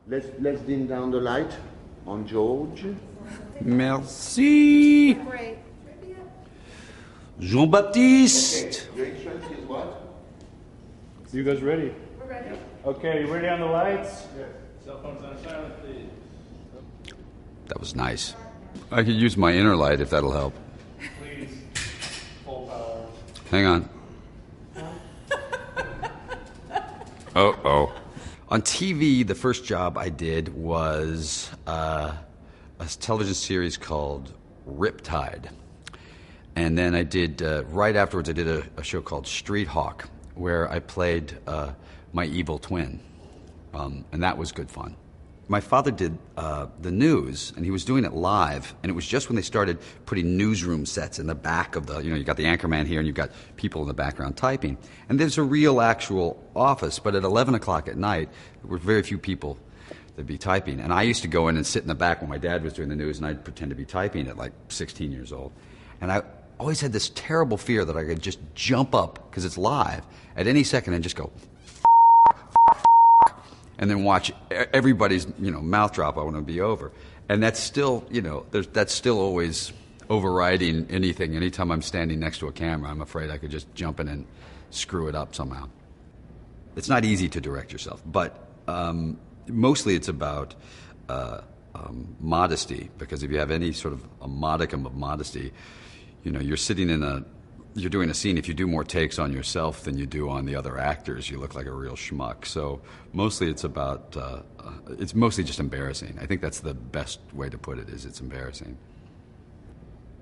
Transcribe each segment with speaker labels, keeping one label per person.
Speaker 1: Let's dim down the light on George.
Speaker 2: Merci.
Speaker 3: Great.
Speaker 2: Jean-Baptiste.
Speaker 1: Okay, your excellency is what?
Speaker 4: You guys ready?
Speaker 3: We're ready.
Speaker 4: Okay, you ready on the lights?
Speaker 1: Yes.
Speaker 4: Cell phones on silent, please.
Speaker 2: That was nice. I could use my inner light if that'll help.
Speaker 4: Please. Full power.
Speaker 2: Hang on. Oh. On TV, the first job I did was a television series called Riptide. And then I did, right afterwards, I did a show called Street Hawk, where I played my evil twin. And that was good fun. My father did the news, and he was doing it live, and it was just when they started putting newsroom sets in the back of the, you got the anchorman here, and you've got people in the background typing. And there's a real actual office, but at 11 o'clock at night, there were very few people that'd be typing. And I used to go in and sit in the back when my dad was doing the news, and I'd pretend to be typing at like 16 years old. And I always had this terrible fear that I could just jump up, because it's live, at any second and just go, and then watch everybody's, mouth drop when it would be over. And that's still, that's still always overriding anything. Anytime I'm standing next to a camera, I'm afraid I could just jump in and screw it up somehow. It's not easy to direct yourself, but mostly it's about modesty, because if you have any sort of a modicum of modesty, you're sitting you're doing a scene. If you do more takes on yourself than you do on the other actors, you look like a real schmuck. So mostly it's about, it's mostly just embarrassing. I think that's the best way to put it, is it's embarrassing.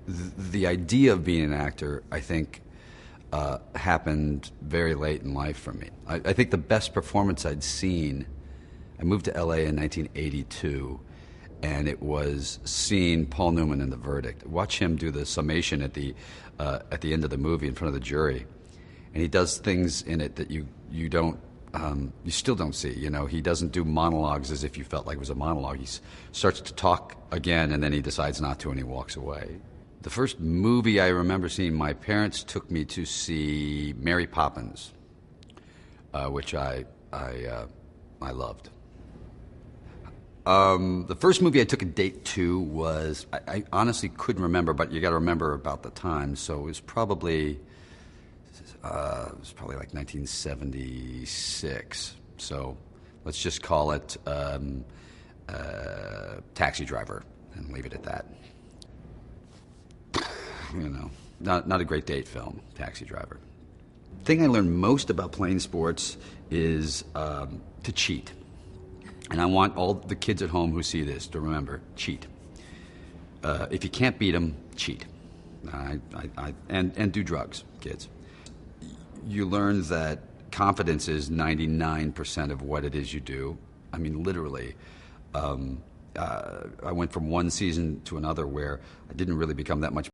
Speaker 2: The idea of being an actor, I think, happened very late in life for me. I think the best performance I'd seen, I moved to LA in 1982, and it was seeing Paul Newman in The Verdict. Watch him do the summation at the end of the movie in front of the jury, and he does things in it that you still don't see. He doesn't do monologues as if you felt like it was a monologue. He starts to talk again, and then he decides not to, and he walks away. The first movie I remember seeing, my parents took me to see Mary Poppins, which I loved. The first movie I took a date to was, I honestly couldn't remember, but you got to remember about the time. So it was probably like 1976. So let's just call it Taxi Driver and leave it at that. Not a great date film, Taxi Driver. The thing I learned most about playing sports is to cheat. And I want all the kids at home who see this to remember, cheat. If you can't beat them, cheat. And do drugs, kids. You learn that confidence is 99% of what it is you do. I mean, literally. I went from one season to another where I didn't really become that much